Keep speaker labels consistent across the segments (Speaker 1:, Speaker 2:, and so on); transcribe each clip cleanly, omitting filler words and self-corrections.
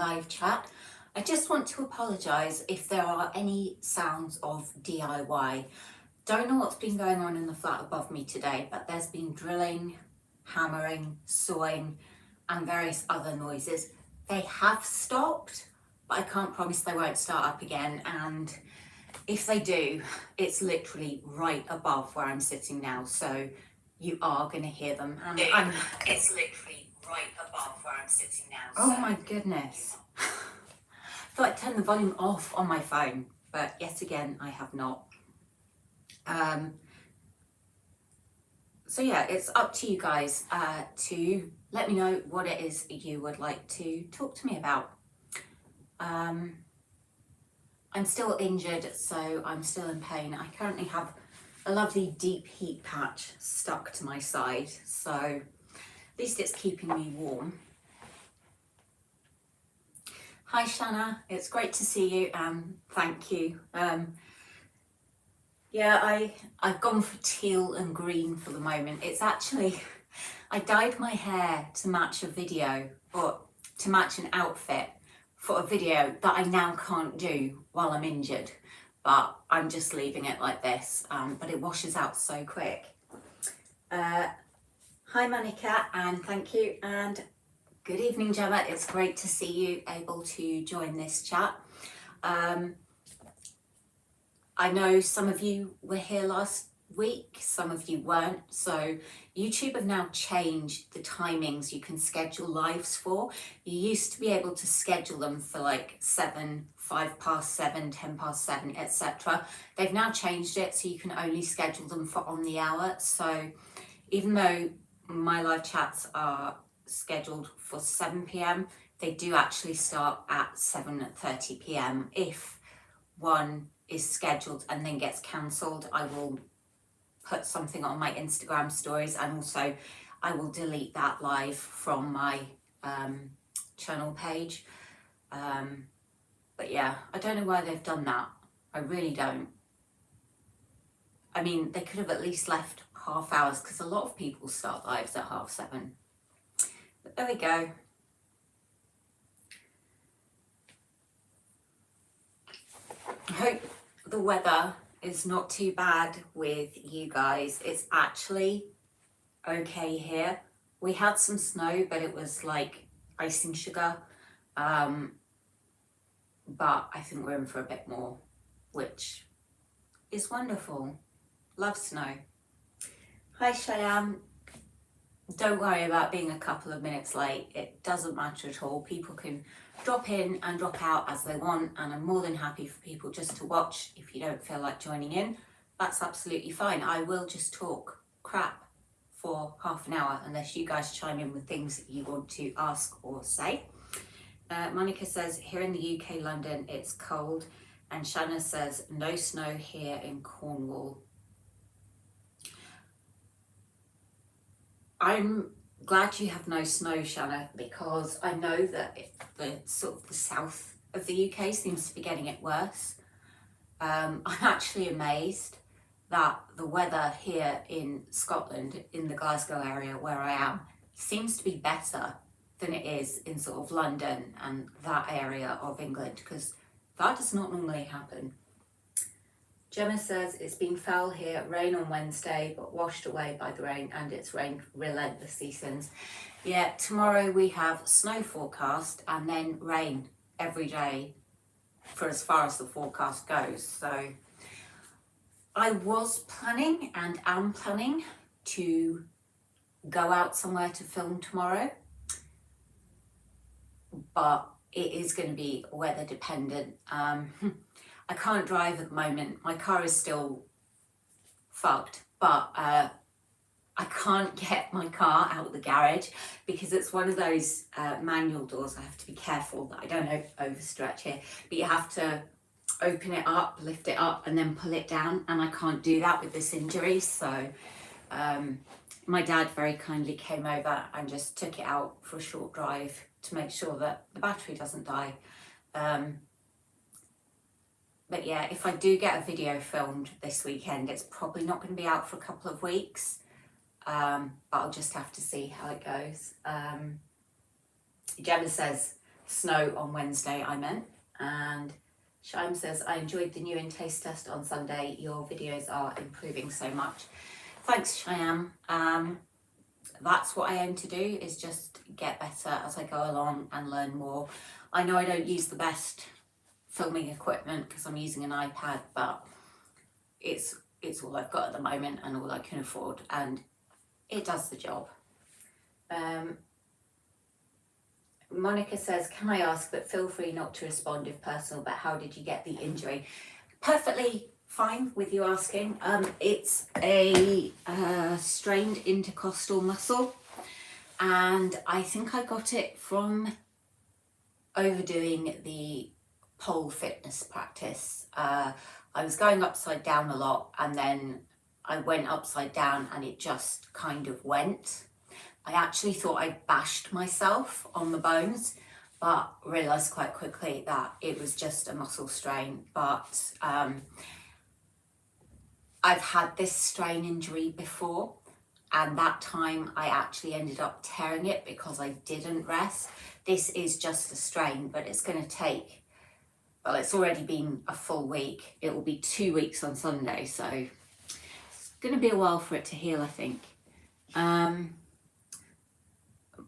Speaker 1: live chat. I just want to apologise if there are any sounds of DIY. Don't know what's been going on in the flat above me today, but there's been drilling, hammering, sawing and various other noises. They have stopped, but I can't promise they won't start up again, and if they do, it's literally right above where I'm sitting now, so you are going to hear them. And it's literally right above where I'm sitting now. Oh my goodness. I thought I'd turn the volume off on my phone, but yet again I have not. So yeah, it's up to you guys to let me know what it is you would like to talk to me about. I'm still injured, so I'm still in pain. I currently have a lovely deep heat patch stuck to my side, so at least it's keeping me warm. Hi Shanna, it's great to see you and thank you. Yeah, I've gone for teal and green for the moment. It's actually, I dyed my hair to match a video, or to match an outfit for a video that I now can't do while I'm injured, but I'm just leaving it like this, but it washes out so quick. Hi Monica, and thank you, and good evening Gemma, it's great to see you able to join this chat. I know some of you were here last week, some of you weren't, so YouTube have now changed the timings you can schedule lives for. You used to be able to schedule them for like 7, 5 past 7, 10 past 7, etc. They've now changed it so you can only schedule them for on the hour. So even though my live chats are scheduled for 7 p.m, they do actually start at 7:30 p.m. If one is scheduled and then gets cancelled, I will put something on my Instagram stories, and also I will delete that live from my channel page. But yeah, I don't know why they've done that. I really don't. I mean, they could have at least left half hours, because a lot of people start lives at 7:30. But there we go. I hope the weather is not too bad with you guys. It's actually okay here. We had some snow, but it was like icing sugar. But I think we're in for a bit more, which is wonderful. Love snow. Hi Cheyenne. Don't worry about being a couple of minutes late. It doesn't matter at all. People can drop in and drop out as they want, and I'm more than happy for people just to watch. If you don't feel like joining in, that's absolutely fine. I will just talk crap for half an hour unless you guys chime in with things that you want to ask or say. Monica says here in the UK, London, it's cold, and Shanna says no snow here in Cornwall. I'm glad you have no snow, Shanna, because I know that the sort of the south of the UK seems to be getting it worse. I'm actually amazed that the weather here in Scotland, in the Glasgow area where I am, seems to be better than it is in sort of London and that area of England, because that does not normally happen. Gemma says it's been foul here, rain on Wednesday, but washed away by the rain, and it's rained relentlessly since. Yeah, tomorrow we have snow forecast and then rain every day for as far as the forecast goes. So I was planning and am planning to go out somewhere to film tomorrow, but it is going to be weather dependent. I can't drive at the moment. My car is still fucked, but I can't get my car out of the garage because it's one of those manual doors. I have to be careful that I don't overstretch here, but you have to open it up, lift it up and then pull it down, and I can't do that with this injury. So my dad very kindly came over and just took it out for a short drive to make sure that the battery doesn't die. But yeah, if I do get a video filmed this weekend, it's probably not going to be out for a couple of weeks. But I'll just have to see how it goes. Gemma says snow on Wednesday, I meant. And Shaim says, I enjoyed the new in taste test on Sunday. Your videos are improving so much. Thanks, Shyam. That's what I aim to do, is just get better as I go along and learn more. I know I don't use the best filming equipment because I'm using an iPad, but it's all I've got at the moment and all I can afford, and it does the job. Monica says, can I ask, but feel free not to respond if personal, but how did you get the injury? Perfectly fine with you asking. It's a strained intercostal muscle, and I think I got it from overdoing the pole fitness practice. I was going upside down a lot, and then I went upside down and it just kind of went. I actually thought I bashed myself on the bones, but realised quite quickly that it was just a muscle strain. But I've had this strain injury before, and that time I actually ended up tearing it because I didn't rest. This is just a strain, but it's going to take, well, it's already been a full week. It will be 2 weeks on Sunday, so it's going to be a while for it to heal, I think.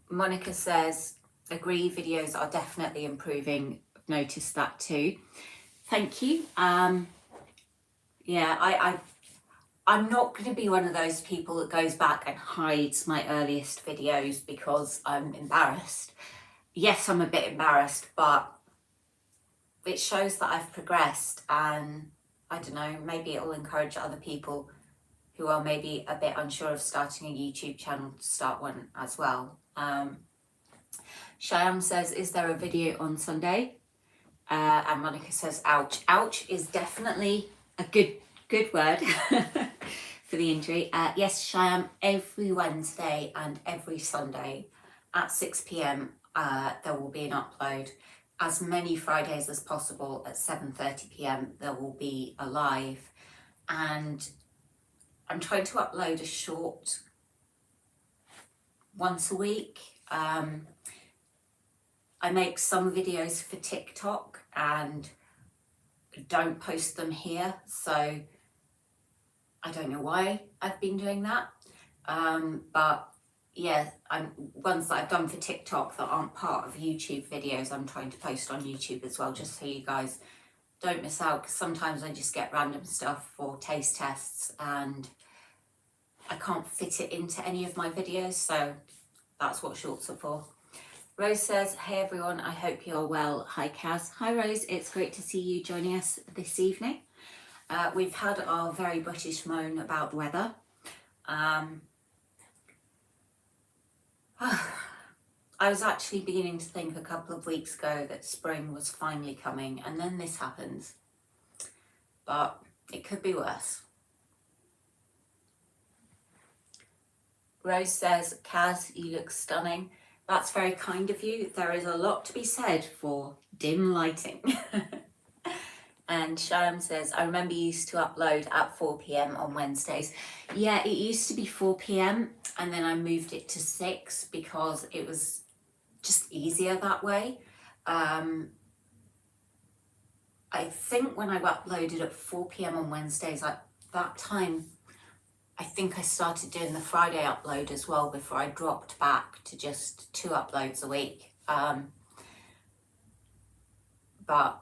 Speaker 1: Monica says, agree, videos are definitely improving. I've noticed that too. Thank you. Yeah, I'm not going to be one of those people that goes back and hides my earliest videos because I'm embarrassed. Yes, I'm a bit embarrassed, but it shows that I've progressed, and I don't know, maybe it will encourage other people who are maybe a bit unsure of starting a YouTube channel to start one as well. Shyam says, is there a video on Sunday? And Monica says, ouch. Ouch is definitely a good word for the injury. Yes, Shyam, every Wednesday and every Sunday at 6 p.m. There will be an upload. As many Fridays as possible at 7:30 p.m. there will be a live, and I'm trying to upload a short once a week. I make some videos for TikTok and don't post them here, so I don't know why I've been doing that. But yeah, ones that I've done for TikTok that aren't part of YouTube videos, I'm trying to post on YouTube as well, just so you guys don't miss out, because sometimes I just get random stuff for taste tests and I can't fit it into any of my videos, so that's what shorts are for. Rose says, hey everyone, I hope you're well. Hi Kaz. Hi Rose, it's great to see you joining us this evening. We've had our very British moan about weather. I was actually beginning to think a couple of weeks ago that spring was finally coming, and then this happens. But it could be worse. Rose says, Kaz, you look stunning. That's very kind of you. There is a lot to be said for dim lighting. And Shyam says, I remember you used to upload at 4 p.m. on Wednesdays. Yeah, it used to be 4 p.m. and then I moved it to 6 because it was just easier that way. I think when I uploaded at 4 p.m. on Wednesdays, at that time, I think I started doing the Friday upload as well before I dropped back to just 2 uploads a week. But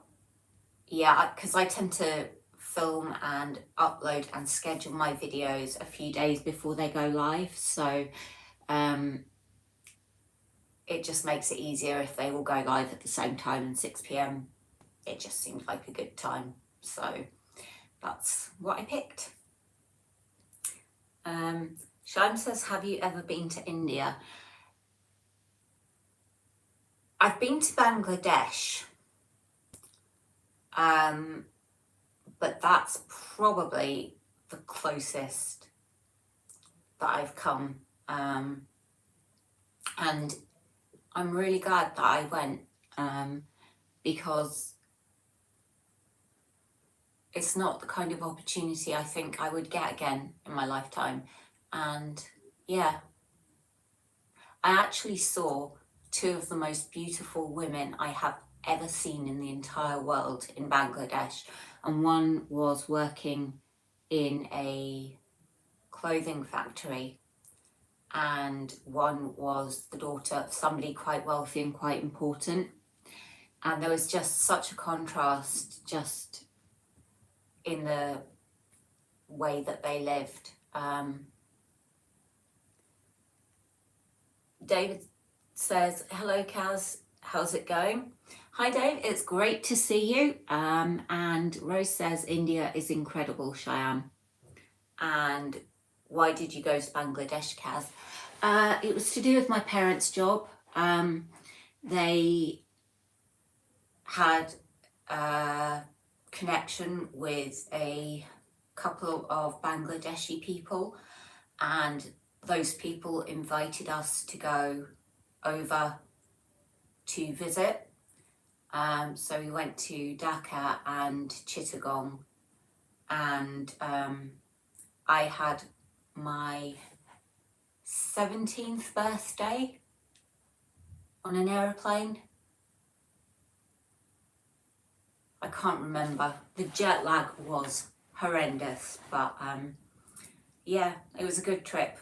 Speaker 1: yeah, because I tend to film and upload and schedule my videos a few days before they go live, so it just makes it easier if they all go live at the same time, and 6 p.m. it just seemed like a good time, so that's what I picked. Shaim says, have you ever been to India? I've been to Bangladesh, but that's probably the closest that I've come, and I'm really glad that I went, because it's not the kind of opportunity I think I would get again in my lifetime. And yeah, I actually saw two of the most beautiful women I have ever seen in the entire world in Bangladesh, and one was working in a clothing factory, and one was the daughter of somebody quite wealthy and quite important. And there was just such a contrast just in the way that they lived. David says, hello Kaz, how's it going? Hi Dave, it's great to see you. And Rose says, India is incredible, Cheyenne. And why did you go to Bangladesh, Kaz? It was to do with my parents' job. They had a connection with a couple of Bangladeshi people, and those people invited us to go over to visit. So we went to Dhaka and Chittagong, and I had my 17th birthday on an aeroplane. I can't remember. The jet lag was horrendous, but yeah, it was a good trip.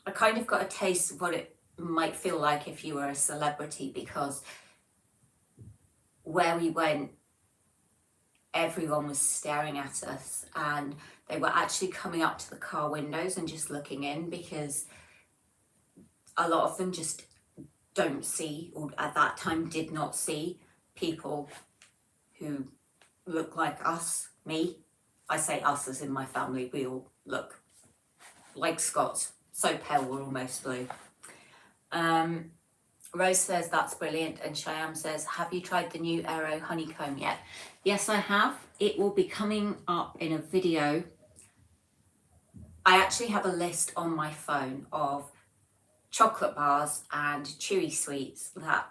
Speaker 1: I kind of got a taste of what it might feel like if you were a celebrity, because where we went, everyone was staring at us, and they were actually coming up to the car windows and just looking in, because a lot of them just don't see, or at that time did not see, people who look like us, me. I say us as in my family, we all look like Scots, so pale we're almost blue. Rose says that's brilliant, and Cheyenne says, have you tried the new Aero honeycomb yet? Yes, I have. It will be coming up in a video. I actually have a list on my phone of chocolate bars and chewy sweets that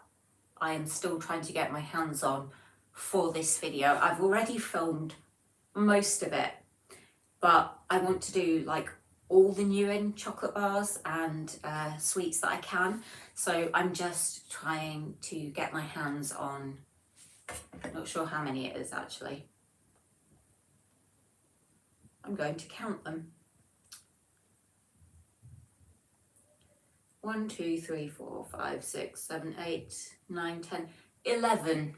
Speaker 1: I am still trying to get my hands on for this video. I've already filmed most of it, but I want to do like all the new in chocolate bars and sweets that I can. So I'm just trying to get my hands on, I'm not sure how many it is actually. I'm going to count them. 1, 2, 3, 4, 5, 6, 7, 8, 9, 10, 11.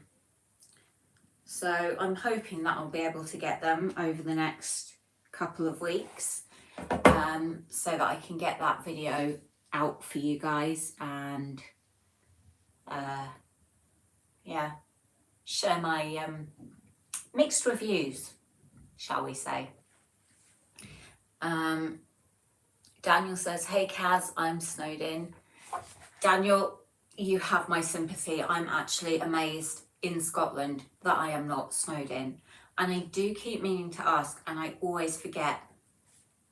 Speaker 1: So I'm hoping that I'll be able to get them over the next couple of weeks, so that I can get that video out for you guys, and yeah, share my mixed reviews, shall we say. Daniel says, hey Kaz, I'm snowed in. Daniel, you have my sympathy. I'm actually amazed in Scotland that I am not snowed in. And I do keep meaning to ask, and I always forget,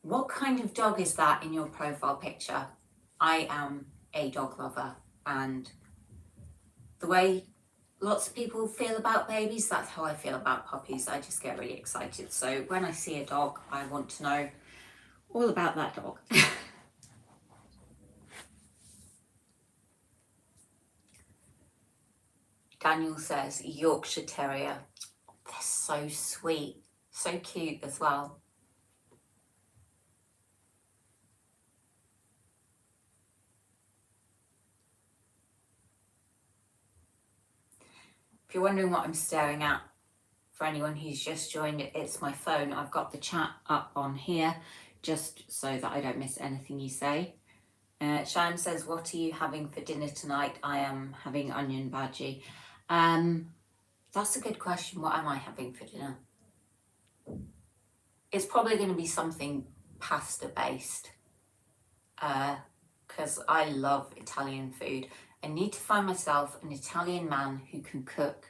Speaker 1: what kind of dog is that in your profile picture? I am a dog lover, and the way lots of people feel about babies, that's how I feel about puppies. I just get really excited. So when I see a dog, I want to know all about that dog. Daniel says Yorkshire Terrier. They're so sweet, so cute as well. If you're wondering what I'm staring at, for anyone who's just joined, it's my phone. I've got the chat up on here just so that I don't miss anything you say. Sharon says, what are you having for dinner tonight? I am having onion bhaji. That's a good question. What am I having for dinner? It's probably going to be something pasta based, because I love Italian food. I need to find myself an Italian man who can cook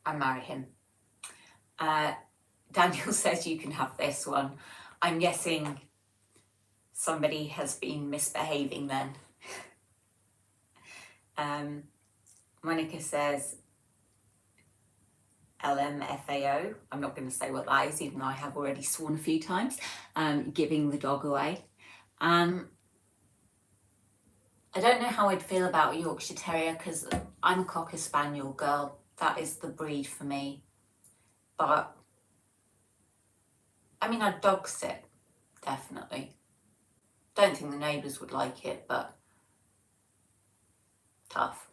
Speaker 1: and marry him. Daniel says you can have this one. I'm guessing somebody has been misbehaving then. Monica says, LMFAO. I'm not going to say what that is, even though I have already sworn a few times, giving the dog away. I don't know how I'd feel about a Yorkshire Terrier because I'm a Cocker Spaniel girl. That is the breed for me. But, I mean, I'd dog sit, definitely. Don't think the neighbours would like it, but tough.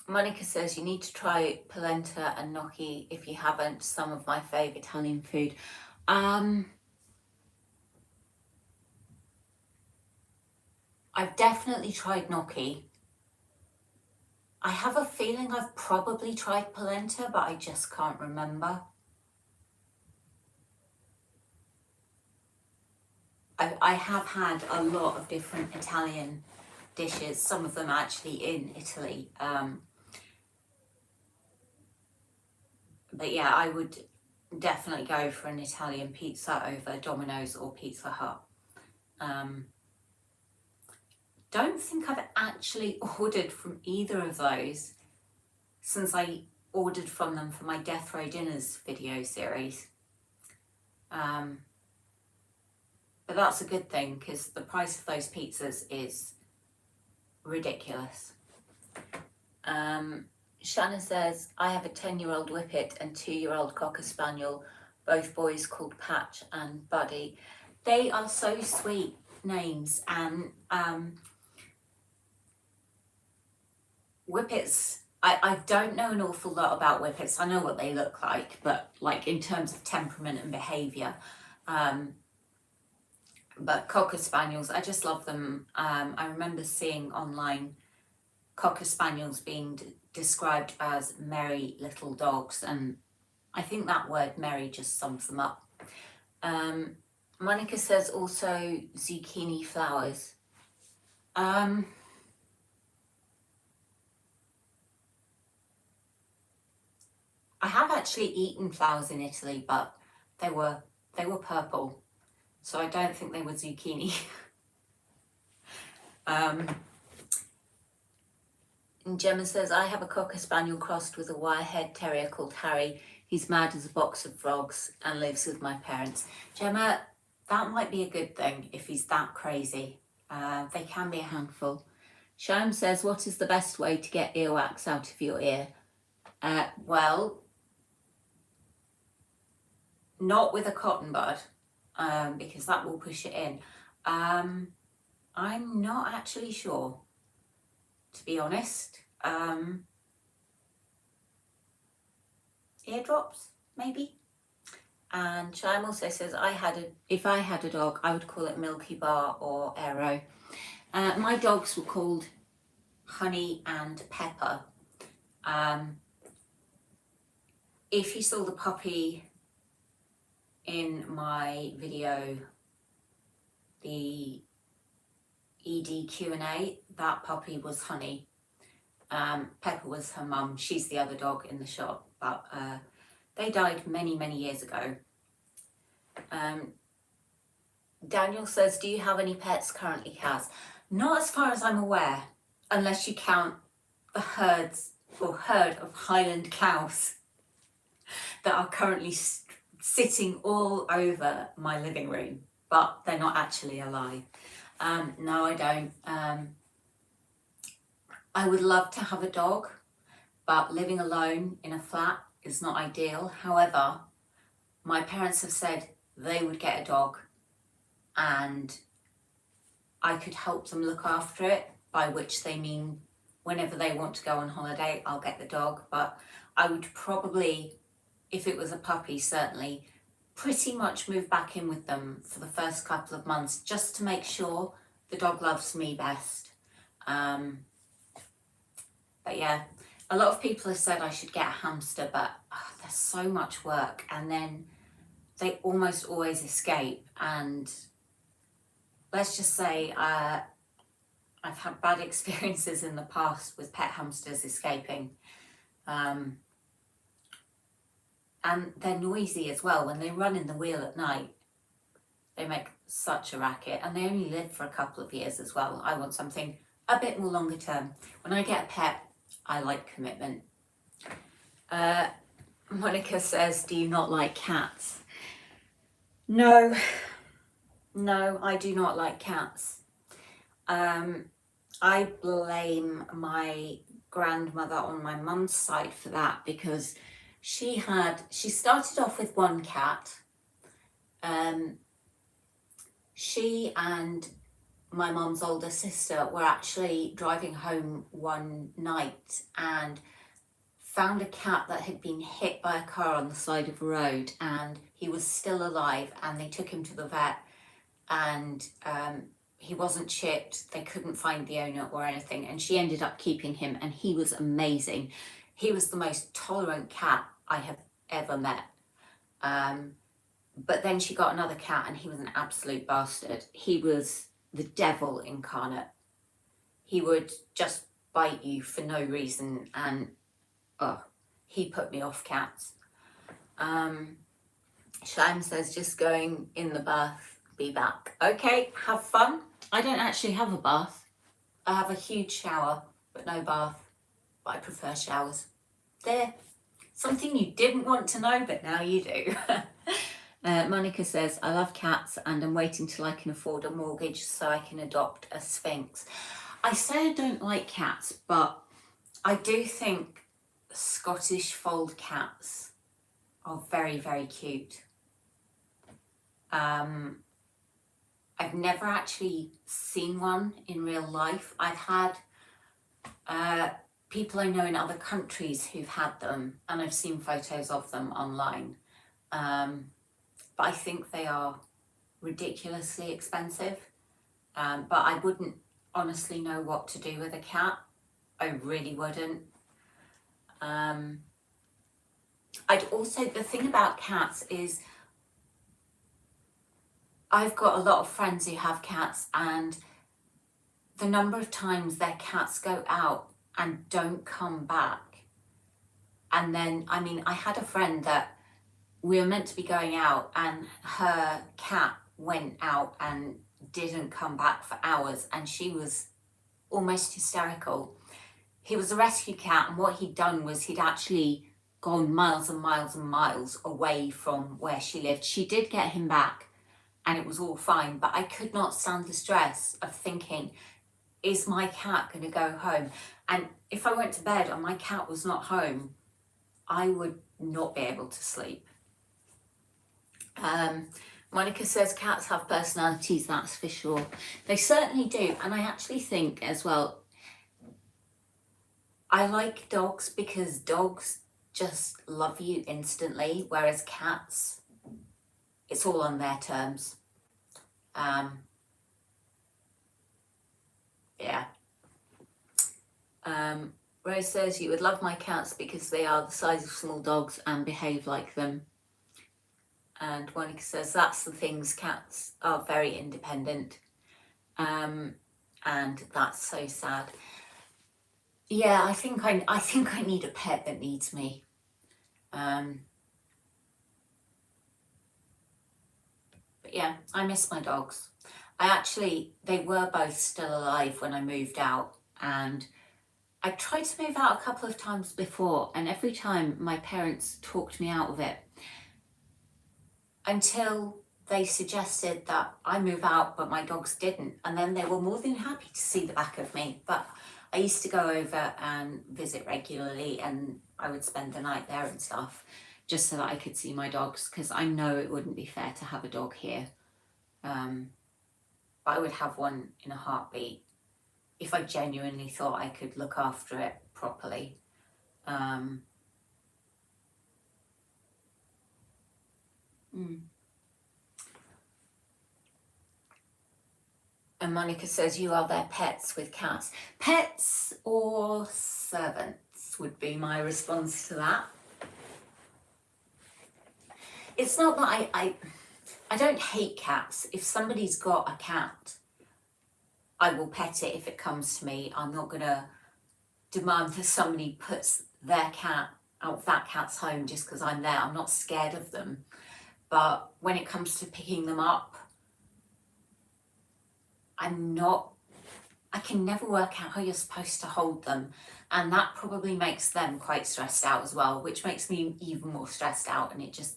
Speaker 1: Monica says you need to try polenta and gnocchi if you haven't. Some of my favourite Italian food. I've definitely tried gnocchi. I have a feeling I've probably tried polenta, but I just can't remember. I have had a lot of different Italian dishes, some of them actually in Italy. But yeah, I would definitely go for an Italian pizza over Domino's or Pizza Hut. Don't think I've actually ordered from either of those since I ordered from them for my Death Row Dinners video series. But that's a good thing because the price of those pizzas is ridiculous. Shannon says, I have a 10-year-old Whippet and 2-year-old Cocker Spaniel, both boys called Patch and Buddy. They are so sweet names, and Whippets, I don't know an awful lot about Whippets. I know what they look like, but like in terms of temperament and behaviour. But Cocker Spaniels, I just love them. I remember seeing online Cocker Spaniels being described as merry little dogs, and I think that word merry just sums them up. Monica says also zucchini flowers. I have actually eaten flowers in Italy, but they were purple, so I don't think they were zucchini. And Gemma says, I have a Cocker Spaniel crossed with a Wirehead Terrier called Harry. He's mad as a box of frogs and lives with my parents. Gemma, that might be a good thing if he's that crazy. They can be a handful. Sham says, what is the best way to get earwax out of your ear? Well, not with a cotton bud, because that will push it in. I'm not actually sure, to be honest. Eardrops, maybe. And Sham also says, if I had a dog, I would call it Milky Bar or Aero. My dogs were called Honey and Pepper. If you saw the puppy in my video, the ED Q&A, that puppy was Honey. Pepper was her mum. She's the other dog in the shop, but they died many, many years ago. Daniel says, do you have any pets currently, Kaz? Not as far as I'm aware, unless you count the herd of Highland cows that are currently sitting all over my living room, but they're not actually alive. No, I don't. I would love to have a dog, but living alone in a flat is not ideal. However, my parents have said they would get a dog and I could help them look after it, by which they mean whenever they want to go on holiday, I'll get the dog. But I would probably, if it was a puppy, certainly pretty much move back in with them for the first couple of months, just to make sure the dog loves me best. But yeah, a lot of people have said I should get a hamster, but there's so much work, and then they almost always escape. And let's just say I've had bad experiences in the past with pet hamsters escaping. And they're noisy as well. When they run in the wheel at night, they make such a racket, and they only live for a couple of years as well. I want something a bit more longer term. When I get a pet, I like commitment. Monica says, do you not like cats? No, I do not like cats. I blame my grandmother on my mum's side for that, because she started off with one cat. She and my mum's older sister were actually driving home one night and found a cat that had been hit by a car on the side of the road, and he was still alive, and they took him to the vet, and he wasn't chipped. They couldn't find the owner or anything, and she ended up keeping him, and he was amazing. He was the most tolerant cat I have ever met. But then she got another cat, and he was an absolute bastard. He was the devil incarnate. He would just bite you for no reason, and he put me off cats. Shan says, just going in the bath, be back. Okay, have fun. I don't actually have a bath. I have a huge shower, but no bath. But I prefer showers. There. Something you didn't want to know, but now you do. Monica says, I love cats and I'm waiting till I can afford a mortgage so I can adopt a Sphinx. I say I don't like cats, but I do think Scottish fold cats are very, very cute. I've never actually seen one in real life. I've had people I know in other countries who've had them, and I've seen photos of them online. But I think they are ridiculously expensive. But I wouldn't honestly know what to do with a cat. I really wouldn't. I'd also, the thing about cats is I've got a lot of friends who have cats, and the number of times their cats go out and don't come back. And then, I mean, I had a friend that we were meant to be going out, and her cat went out and didn't come back for hours, and she was almost hysterical. He was a rescue cat, and what he'd done was he'd actually gone miles and miles and miles away from where she lived. She did get him back, and it was all fine, but I could not stand the stress of thinking, is my cat going to go home? And if I went to bed and my cat was not home, I would not be able to sleep. Monica says cats have personalities, that's for sure. They certainly do. And I actually think as well, I like dogs because dogs just love you instantly, whereas cats, it's all on their terms. Yeah. Rose says, you would love my cats because they are the size of small dogs and behave like them. And Monica says, that's the things, cats are very independent. And that's so sad. Yeah, I think I need a pet that needs me. But yeah, I miss my dogs. They were both still alive when I moved out, and I tried to move out a couple of times before, and every time my parents talked me out of it, until they suggested that I move out, but my dogs didn't. And then they were more than happy to see the back of me. But I used to go over and visit regularly, and I would spend the night there and stuff, just so that I could see my dogs, because I know it wouldn't be fair to have a dog here. But I would have one in a heartbeat if I genuinely thought I could look after it properly. And Monica says, you are their pets with cats. Pets or servants would be my response to that. It's not that I don't hate cats. If somebody's got a cat, I will pet it if it comes to me. I'm not going to demand that somebody puts their cat out of that cat's home just because I'm there. I'm not scared of them. But when it comes to picking them up, I'm not I can never work out how you're supposed to hold them, and that probably makes them quite stressed out as well, which makes me even more stressed out, and it just,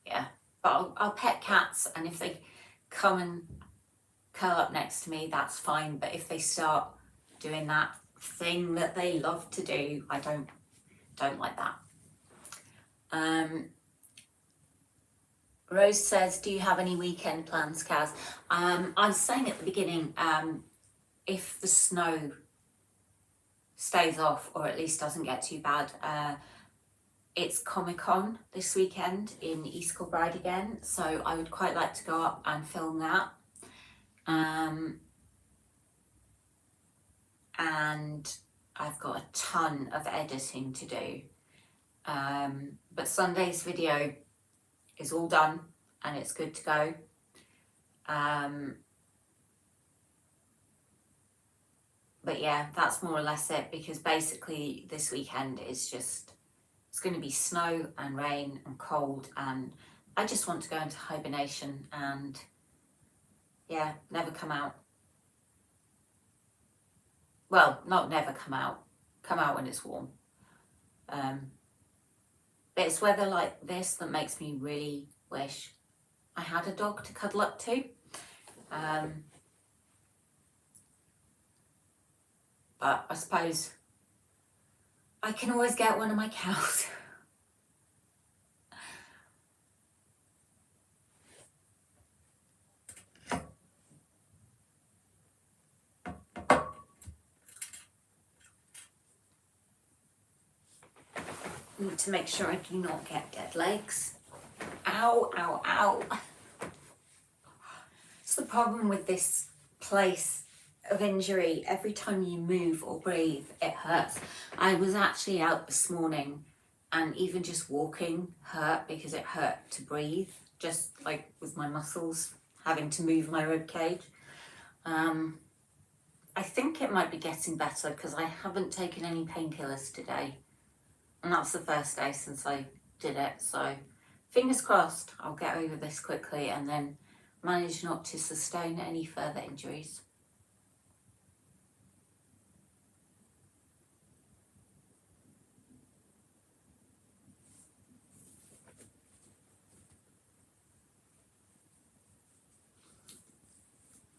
Speaker 1: yeah. But I'll pet cats, and if they come and curl up next to me, that's fine, but if they start doing that thing that they love to do, I don't like that. Rose says, do you have any weekend plans, Kaz? I was saying at the beginning, if the snow stays off, or at least doesn't get too bad, it's Comic-Con this weekend in East Kilbride again, so I would quite like to go up and film that. And I've got a ton of editing to do. But Sunday's video is all done and it's good to go. But yeah, that's more or less it, because basically this weekend is just, it's going to be snow and rain and cold, and I just want to go into hibernation and, yeah, never come out. Well, not never come out when it's warm. But it's weather like this that makes me really wish I had a dog to cuddle up to. But I suppose I can always get one of my cows. Need to make sure I do not get dead legs. Ow, ow, ow. It's the problem with this place of injury. Every time you move or breathe, it hurts. I was actually out this morning, and even just walking hurt because it hurt to breathe, just like with my muscles having to move my rib cage. I think it might be getting better because I haven't taken any painkillers today, and that's the first day since I did it, so fingers crossed I'll get over this quickly and then manage not to sustain any further injuries.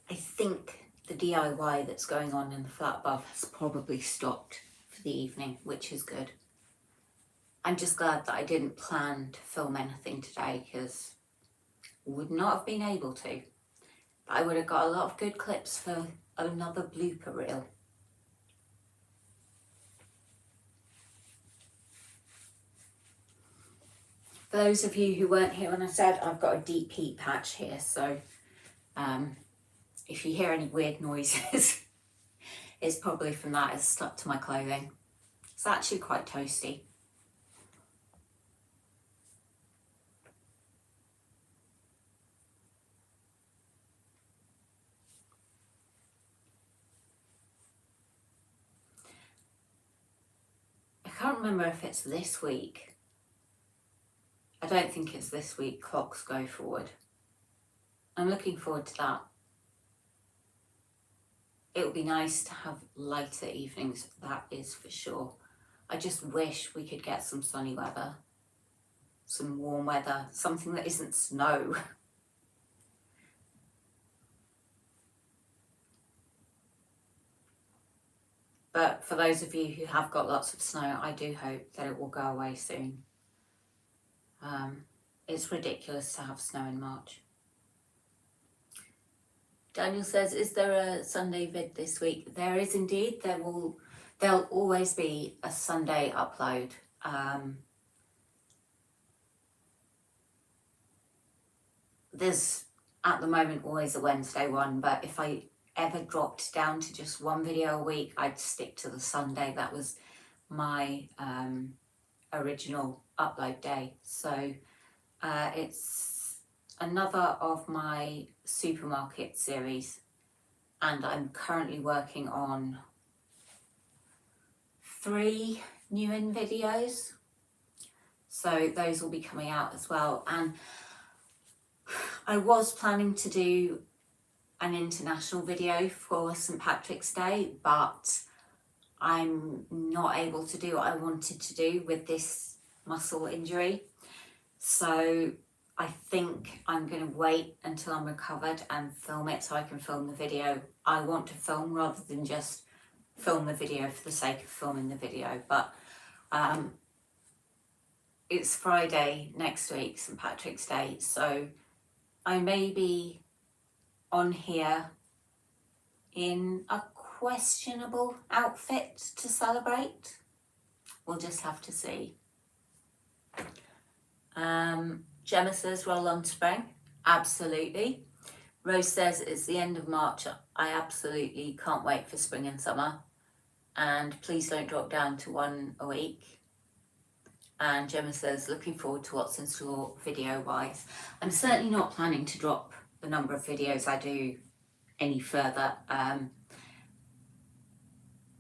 Speaker 1: I think the DIY that's going on in the flat above has probably stopped for the evening, which is good. I'm just glad that I didn't plan to film anything today, because I would not have been able to. But I would have got a lot of good clips for another blooper reel. For those of you who weren't here when I said, I've got a deep heat patch here, so if you hear any weird noises, it's probably from that. It's stuck to my clothing. It's actually quite toasty. I can't remember if it's this week. I don't think it's this week, clocks go forward. I'm looking forward to that. It would be nice to have lighter evenings, that is for sure. I just wish we could get some sunny weather, some warm weather, something that isn't snow. But for those of you who have got lots of snow, I do hope that it will go away soon. It's ridiculous to have snow in March. Daniel says, is there a Sunday vid this week? There is indeed. There'll always be a Sunday upload. There's at the moment always a Wednesday one, but if I ever dropped down to just one video a week, I'd stick to the Sunday. That was my original upload day. So it's another of my supermarket series, and I'm currently working on 3 new in videos, so those will be coming out as well. And I was planning to do an international video for St. Patrick's Day, but I'm not able to do what I wanted to do with this muscle injury. So I think I'm going to wait until I'm recovered and film it so I can film the video I want to film, rather than just film the video for the sake of filming the video. But it's Friday next week, St. Patrick's Day, so I may be on here in a questionable outfit to celebrate. We'll just have to see. Gemma says, roll on spring. Absolutely. Rose says, it's the end of March. I absolutely can't wait for spring and summer. And please don't drop down to one a week. And Gemma says, looking forward to what's in store video-wise. I'm certainly not planning to drop the number of videos I do any further.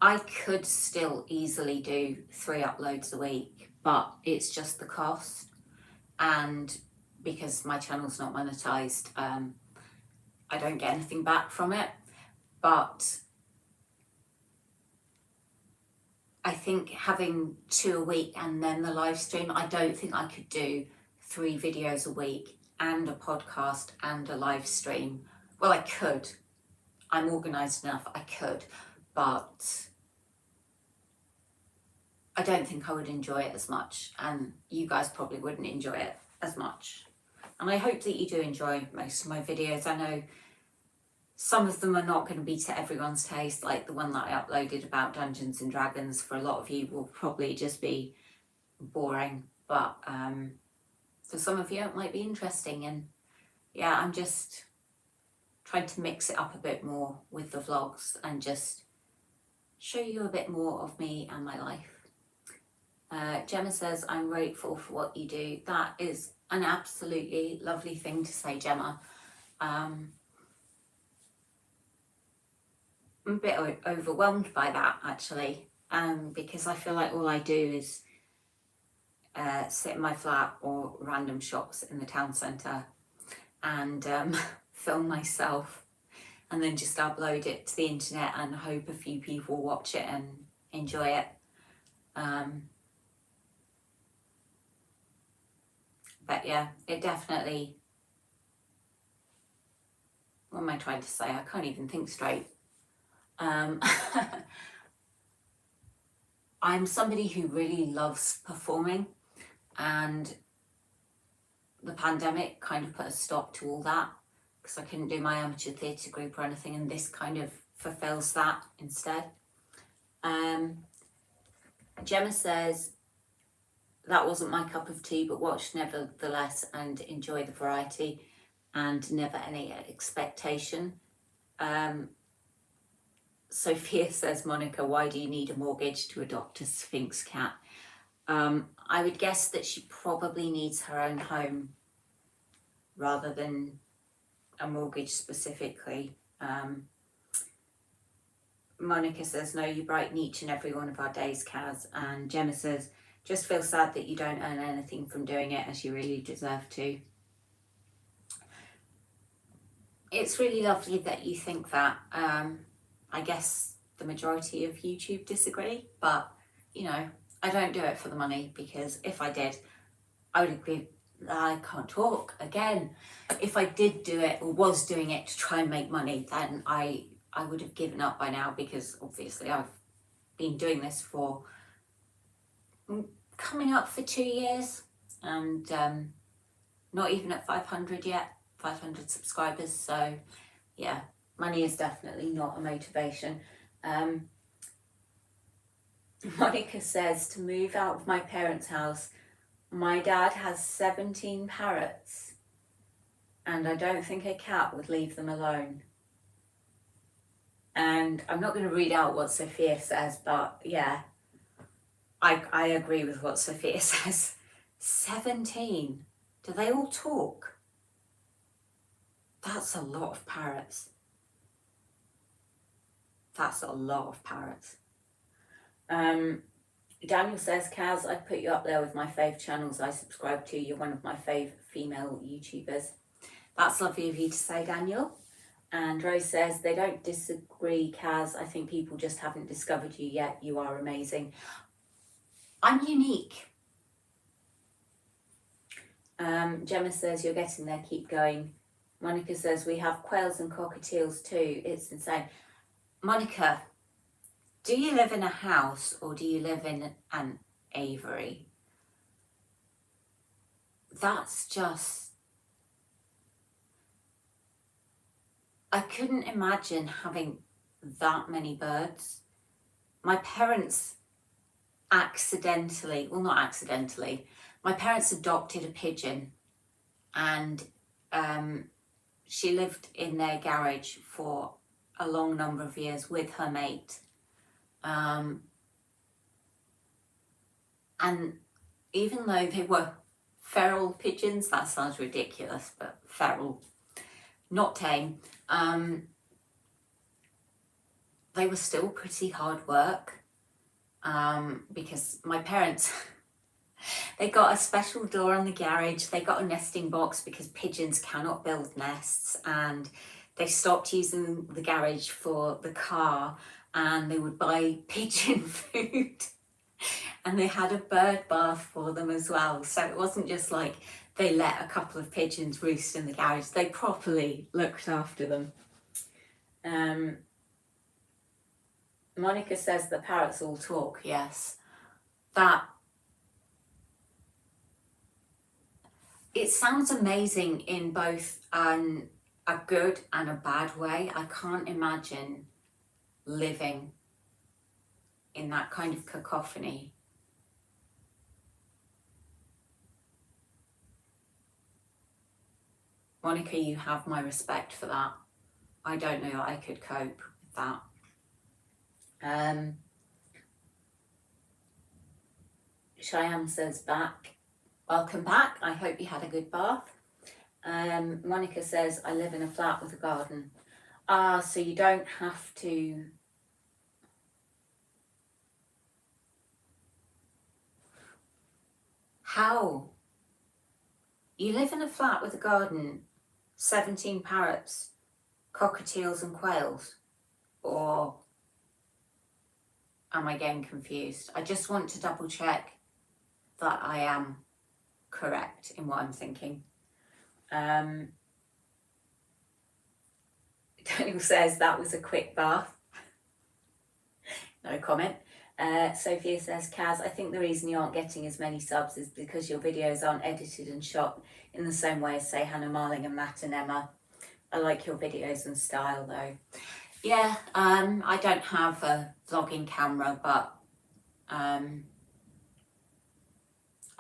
Speaker 1: I could still easily do 3 uploads a week, but it's just the cost. And because my channel's not monetized, I don't get anything back from it. But I think having 2 a week and then the live stream, I don't think I could do 3 videos a week and a podcast and a live stream. Well, I could. I'm organized enough, I could, but I don't think I would enjoy it as much, and you guys probably wouldn't enjoy it as much. And I hope that you do enjoy most of my videos. I know some of them are not going to be to everyone's taste, like the one that I uploaded about Dungeons and Dragons. For a lot of you will probably just be boring, but for some of you it might be interesting. And yeah, I'm just trying to mix it up a bit more with the vlogs and just show you a bit more of me and my life. Gemma says, I'm grateful for what you do. That is an absolutely lovely thing to say, Gemma. I'm a bit overwhelmed by that, actually, because I feel like all I do is sit in my flat or random shops in the town centre and film myself and then just upload it to the internet and hope a few people watch it and enjoy it. But yeah, it definitely, what am I trying to say? I can't even think straight. I'm somebody who really loves performing, and the pandemic kind of put a stop to all that because I couldn't do my amateur theatre group or anything, and this kind of fulfills that instead. Gemma says, that wasn't my cup of tea, but watch nevertheless and enjoy the variety and never any expectation. Sophia says, Monica, why do you need a mortgage to adopt a Sphinx cat? I would guess that she probably needs her own home rather than a mortgage specifically. Monica says, no, you brighten each and every one of our days, Kaz. And Gemma says, just feel sad that you don't earn anything from doing it, as you really deserve to. It's really lovely that you think that. I guess the majority of YouTube disagree, but you know, I don't do it for the money, because if I did, I would agree. I can't talk again. If I did do it or was doing it to try and make money, then I would have given up by now, because obviously I've been doing this for coming up for 2 years and not even at 500 yet, 500 subscribers. So yeah, money is definitely not a motivation. Monica says, to move out of my parents' house, my dad has 17 parrots and I don't think a cat would leave them alone. And I'm not going to read out what Sophia says, but yeah, I agree with what Sophia says. 17. Do they all talk? That's a lot of parrots. That's a lot of parrots. Daniel says, Kaz, I'd put you up there with my fave channels I subscribe to. You're one of my fave female YouTubers. That's lovely of you to say, Daniel. And Rose says, they don't disagree, Kaz. I think people just haven't discovered you yet. You are amazing. I'm unique. Gemma says, you're getting there, keep going. Monica says, we have quails and cockatiels too. It's insane. Monica, do you live in a house or do you live in an aviary? That's just... I couldn't imagine having that many birds. My parents accidentally, well, not accidentally, my parents adopted a pigeon, and she lived in their garage for a long number of years with her mate. And even though they were feral pigeons, that sounds ridiculous, but feral, not tame, they were still pretty hard work, because my parents, they got a special door on the garage, they got a nesting box because pigeons cannot build nests, and they stopped using the garage for the car, and they would buy pigeon food, and they had a bird bath for them as well. So it wasn't just like they let a couple of pigeons roost in the garage, they properly looked after them. Monica says the parrots all talk. Yes, that, it sounds amazing in both a good and a bad way. I can't imagine living in that kind of cacophony. Monica, you have my respect for that. I don't know that I could cope with that. Cheyenne says, back. Welcome back. I hope you had a good bath. Monica says, I live in a flat with a garden. So you don't have to... How? You live in a flat with a garden, 17 parrots, cockatiels and quails? Or am I getting confused? I just want to double check that I am correct in what I'm thinking. Daniel says that was a quick bath. No comment. Sophia says, Kaz, I think the reason you aren't getting as many subs is because your videos aren't edited and shot in the same way as, say, Hannah Marling and Matt and Emma. I like your videos and style though. Yeah, I don't have a vlogging camera, but I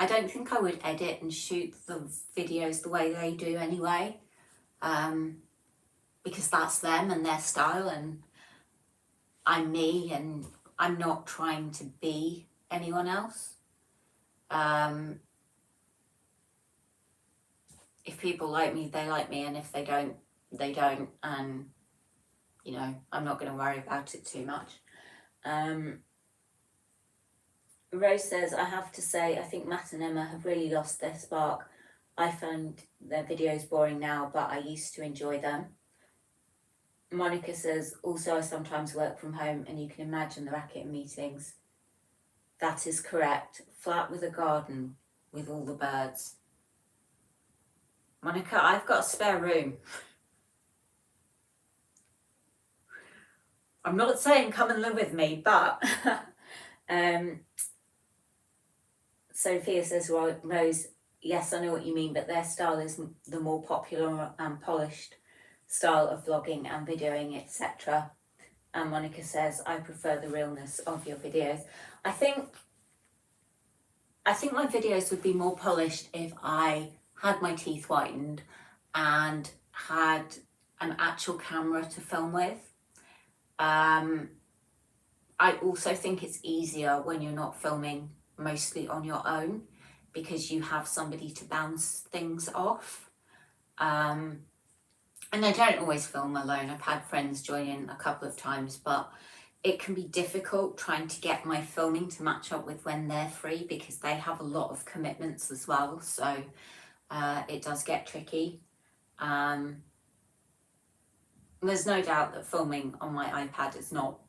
Speaker 1: don't think I would edit and shoot the videos the way they do anyway, because that's them and their style, and I'm me, and I'm not trying to be anyone else. If people like me, they like me, and if they don't, they don't, and you know, I'm not going to worry about it too much. Rose says, I have to say, I think Matt and Emma have really lost their spark. I find their videos boring now, but I used to enjoy them. Monica says, also I sometimes work from home and you can imagine the racket in meetings. That is correct. Flat with a garden with all the birds. Monica, I've got a spare room. I'm not saying come and live with me, but Sophia says, Rose, yes, I know what you mean, but their style is the more popular and polished style of vlogging and videoing, etc. And Monica says, I prefer the realness of your videos. I think my videos would be more polished if I had my teeth whitened and had an actual camera to film with. I also think it's easier when you're not filming mostly on your own, because you have somebody to bounce things off. And I don't always film alone. I've had friends join in a couple of times, but it can be difficult trying to get my filming to match up with when they're free, because they have a lot of commitments as well. So it does get tricky. there's no doubt that filming on my iPad is not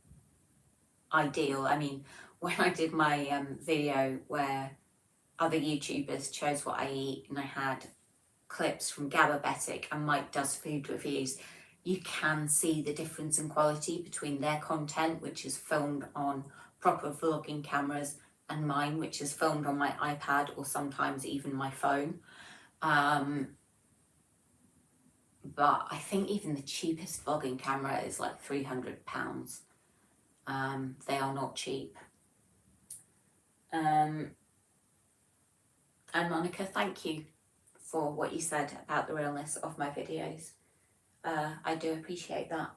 Speaker 1: ideal. I mean, when I did my video where other YouTubers chose what I eat, and I had clips from Gababetic and Mike Does Food Reviews, you can see the difference in quality between their content, which is filmed on proper vlogging cameras, and mine, which is filmed on my iPad or sometimes even my phone. But I think even the cheapest vlogging camera is like £300. They are not cheap. And Monica, thank you for what you said about the realness of my videos. I do appreciate that.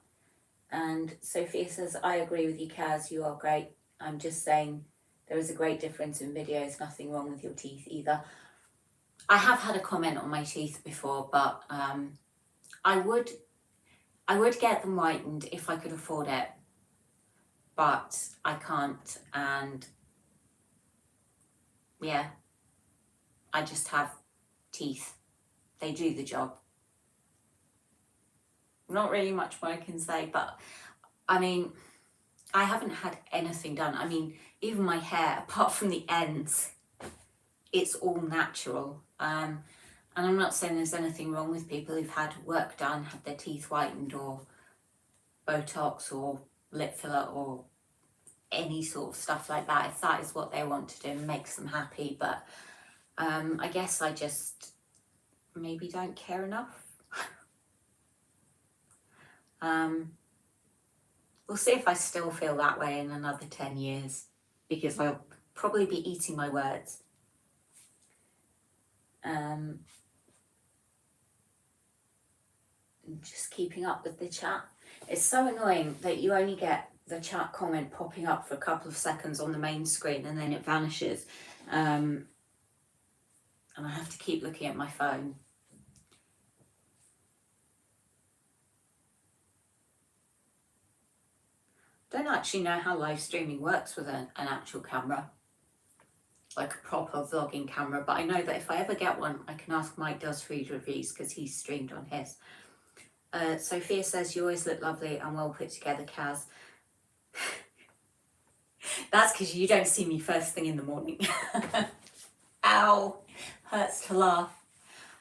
Speaker 1: And Sophia says, I agree with you, Kaz, you are great. I'm just saying there is a great difference in videos, nothing wrong with your teeth either. I have had a comment on my teeth before, but I would get them whitened if I could afford it, but I can't, and yeah, I just have teeth. They do the job. Not really much more I can say, but I mean, I haven't had anything done. I mean, even my hair, apart from the ends, it's all natural. And I'm not saying there's anything wrong with people who've had work done, had their teeth whitened or Botox or lip filler or any sort of stuff like that. If that is what they want to do and makes them happy. But I guess I just maybe don't care enough. We'll see if I still feel that way in another 10 years, because I'll probably be eating my words. Just keeping up with the chat. It's so annoying that you only get the chat comment popping up for a couple of seconds on the main screen and then it vanishes. And I have to keep looking at my phone. Don't actually know how live streaming works with an actual camera, like a proper vlogging camera, but I know that if I ever get one, I can ask Mike Does Food Reviews because he's streamed on his. Sophia says, you always look lovely and well put together, Kaz. That's because you don't see me first thing in the morning. Ow, hurts to laugh.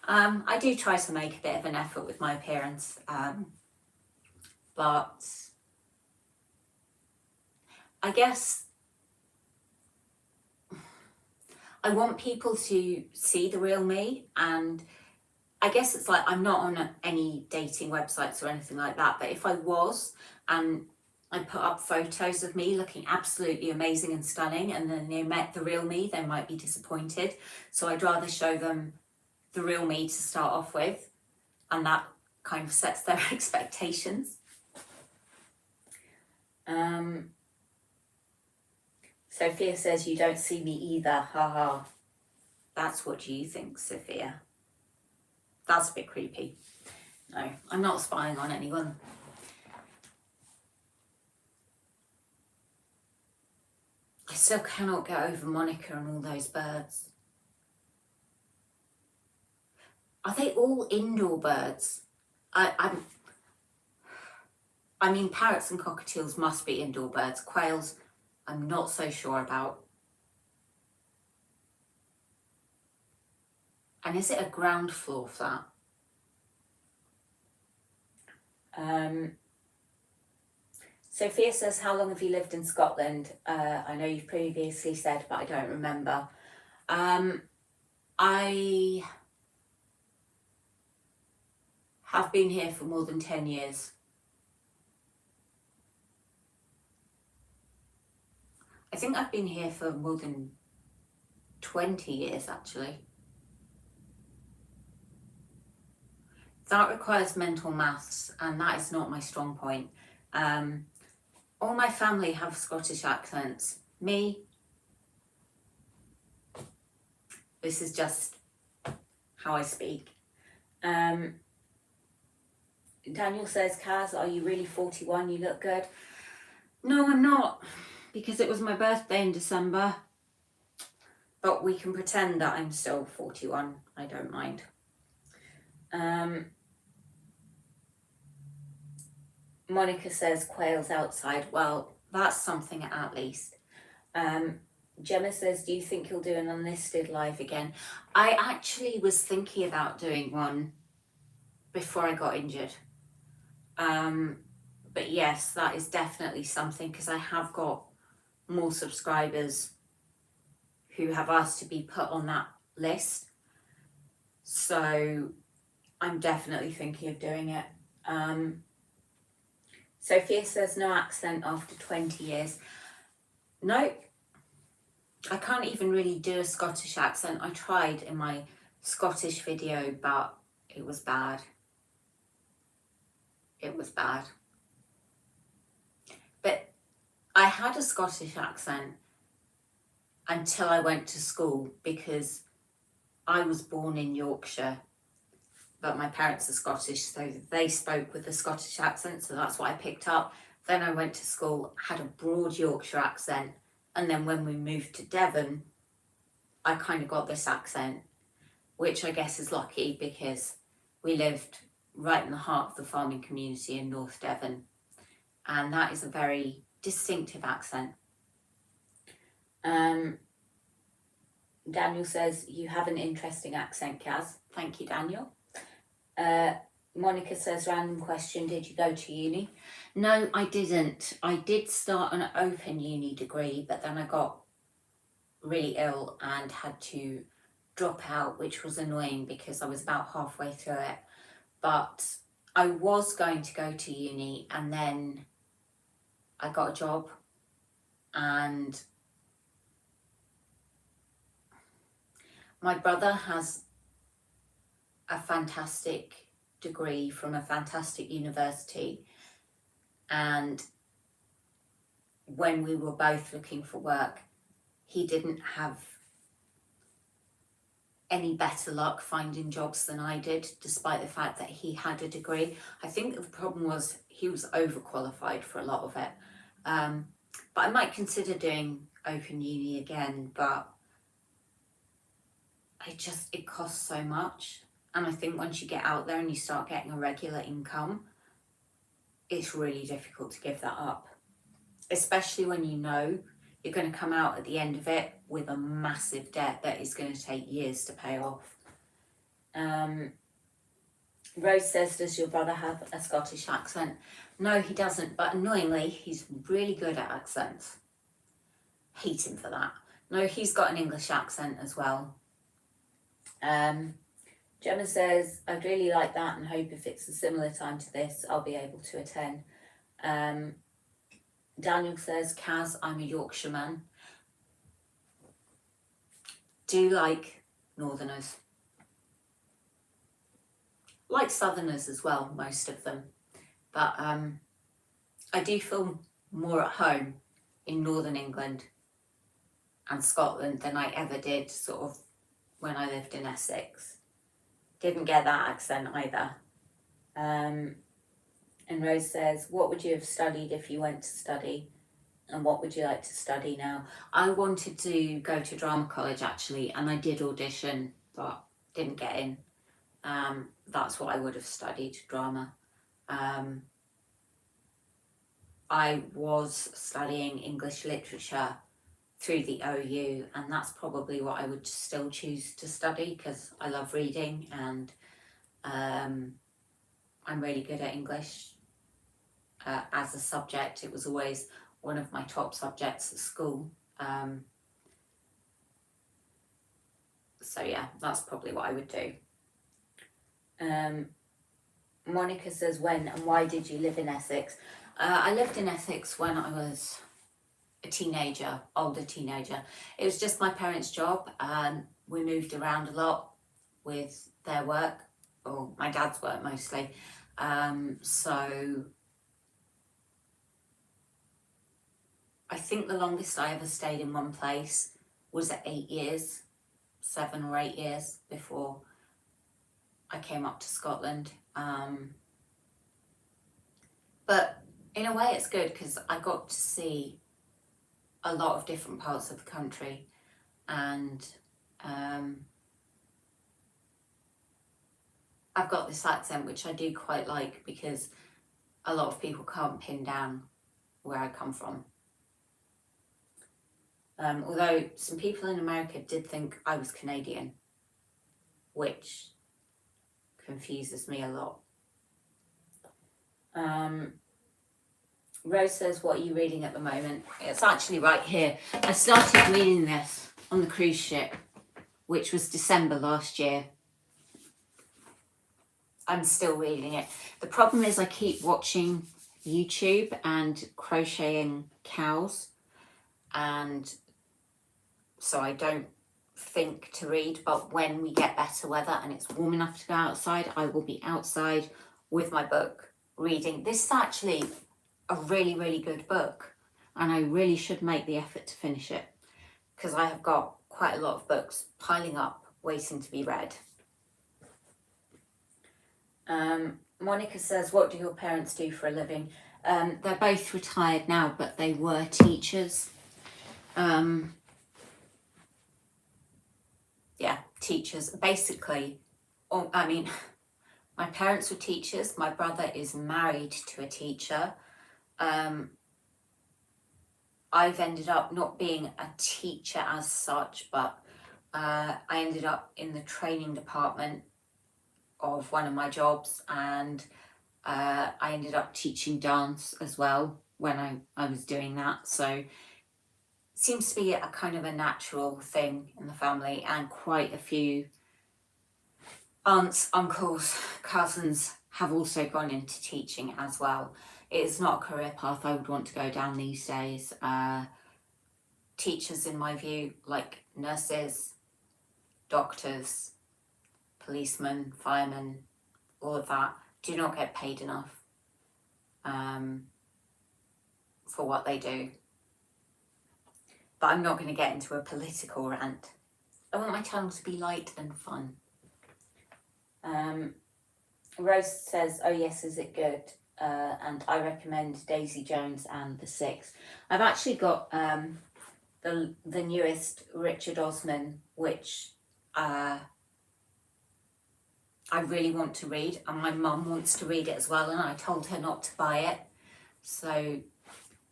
Speaker 1: I do try to make a bit of an effort with my appearance, but I guess I want people to see the real me, and I guess it's like I'm not on any dating websites or anything like that, but if I was and I put up photos of me looking absolutely amazing and stunning and then they met the real me, they might be disappointed. So I'd rather show them the real me to start off with, and that kind of sets their expectations. Sophia says, you don't see me either, haha. That's what you think, Sophia. That's a bit creepy. No, I'm not spying on anyone. I still cannot get over Monica and all those birds. Are they all indoor birds? I mean, parrots and cockatiels must be indoor birds. Quails, I'm not so sure about. And is it a ground floor flat? Sophia says, how long have you lived in Scotland? I know you've previously said, but I don't remember. I have been here for more than 10 years. I think I've been here for more than 20 years, actually. That requires mental maths, and that is not my strong point. All my family have Scottish accents. Me, this is just how I speak. Daniel says, Kaz, are you really 41? You look good. No, I'm not, because it was my birthday in December. But we can pretend that I'm still 41. I don't mind. Monica says quails outside. Well, that's something at least. Gemma says, do you think you'll do an unlisted live again? I actually was thinking about doing one before I got injured. But yes, that is definitely something, because I have got more subscribers who have asked to be put on that list. So I'm definitely thinking of doing it. Sophia says, no accent after 20 years. No, I can't even really do a Scottish accent. I tried in my Scottish video, but it was bad. It was bad. But I had a Scottish accent until I went to school, because I was born in Yorkshire, but my parents are Scottish, so they spoke with a Scottish accent, so that's what I picked up. Then I went to school, had a broad Yorkshire accent, and then when we moved to Devon, I kind of got this accent, which I guess is lucky, because we lived right in the heart of the farming community in North Devon, and that is a very distinctive accent. Daniel says, you have an interesting accent, Kaz. Thank you, Daniel. Monica says, random question, did you go to uni? No, I didn't. I did start an open uni degree, but then I got really ill and had to drop out, which was annoying because I was about halfway through it. But I was going to go to uni, and then I got a job, and my brother has a fantastic degree from a fantastic university, and when we were both looking for work, he didn't have any better luck finding jobs than I did, despite the fact that he had a degree. I think the problem was he was overqualified for a lot of it. But I might consider doing open uni again, but it costs so much. And I think once you get out there and you start getting a regular income, it's really difficult to give that up, especially when you know you're going to come out at the end of it with a massive debt that is going to take years to pay off. Rose says, does your brother have a Scottish accent? No, he doesn't, but annoyingly, he's really good at accents. Hate him for that. No, he's got an English accent as well. Gemma says, I'd really like that and hope if it's a similar time to this, I'll be able to attend. Daniel says, Kaz, I'm a Yorkshireman. Do like Northerners. Like Southerners as well, most of them. But I do feel more at home in Northern England and Scotland than I ever did sort of when I lived in Essex. Didn't get that accent either. And Rose says, what would you have studied if you went to study? And what would you like to study now? I wanted to go to drama college actually, and I did audition, but didn't get in. That's what I would have studied, drama. I was studying English literature through the OU, and that's probably what I would still choose to study, because I love reading, and I'm really good at English as a subject. It was always one of my top subjects at school. So yeah, that's probably what I would do. Monica says, when and why did you live in Essex? I lived in Essex when I was a teenager, older teenager. It was just my parents' job. We moved around a lot with their work, or my dad's work mostly. So I think the longest I ever stayed in one place was at 8 years, 7 or 8 years before I came up to Scotland. But in a way it's good, because I got to see a lot of different parts of the country, and I've got this accent which I do quite like, because a lot of people can't pin down where I come from. Although some people in America did think I was Canadian, which confuses me a lot. Rose says, what are you reading at the moment? It's actually right here. I started reading this on the cruise ship, which was December last year. I'm still reading it. The problem is I keep watching YouTube and crocheting cows, and so I don't think to read. But when we get better weather and it's warm enough to go outside, I will be outside with my book reading. This is actually a really, really good book, and I really should make the effort to finish it, because I have got quite a lot of books piling up waiting to be read. Monica says, what do your parents do for a living? They're both retired now, but they were teachers. Yeah, teachers. Basically, I mean, my parents were teachers. My brother is married to a teacher. I've ended up not being a teacher as such, but I ended up in the training department of one of my jobs, and I ended up teaching dance as well when I was doing that. So it seems to be a kind of a natural thing in the family, and quite a few aunts, uncles, cousins have also gone into teaching as well. It is not a career path I would want to go down these days. Teachers, in my view, like nurses, doctors, policemen, firemen, all of that, do not get paid enough for what they do. But I'm not going to get into a political rant. I want my channel to be light and fun. Rose says, oh yes, is it good? And I recommend Daisy Jones and The Six. I've actually got the newest Richard Osman, which I really want to read, and my mum wants to read it as well, and I told her not to buy it, so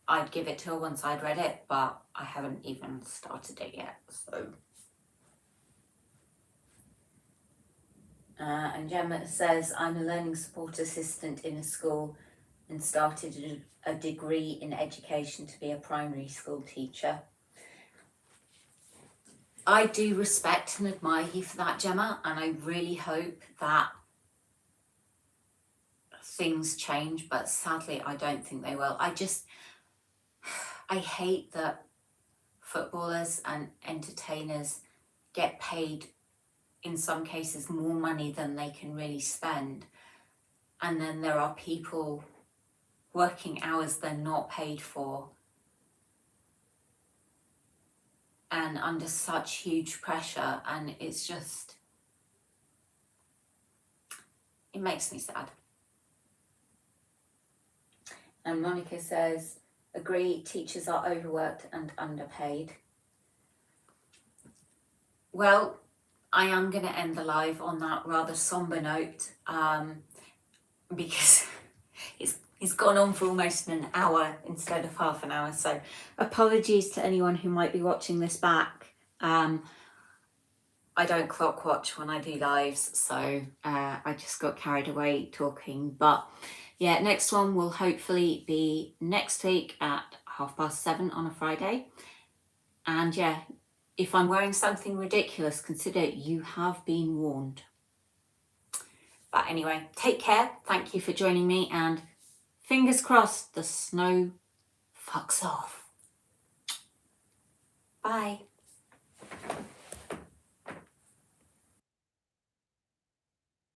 Speaker 1: I'd give it to her once I'd read it, but I haven't even started it yet. So and Gemma says, I'm a learning support assistant in a school and started a degree in education to be a primary school teacher. I do respect and admire you for that, Gemma, and I really hope that things change, but sadly I don't think they will. I hate that footballers and entertainers get paid, in some cases, more money than they can really spend, and then there are people working hours they're not paid for and under such huge pressure, and it's just, it makes me sad. And Monica says, agree, teachers are overworked and underpaid. Well, I am going to end the live on that rather somber note, because it's gone on for almost an hour instead of half an hour. So apologies to anyone who might be watching this back. I don't clock watch when I do lives, so I just got carried away talking. But yeah, next one will hopefully be next week at 7:30 on a Friday. And yeah, if I'm wearing something ridiculous, consider you have been warned. But anyway, take care. Thank you for joining me, and fingers crossed the snow fucks off. Bye.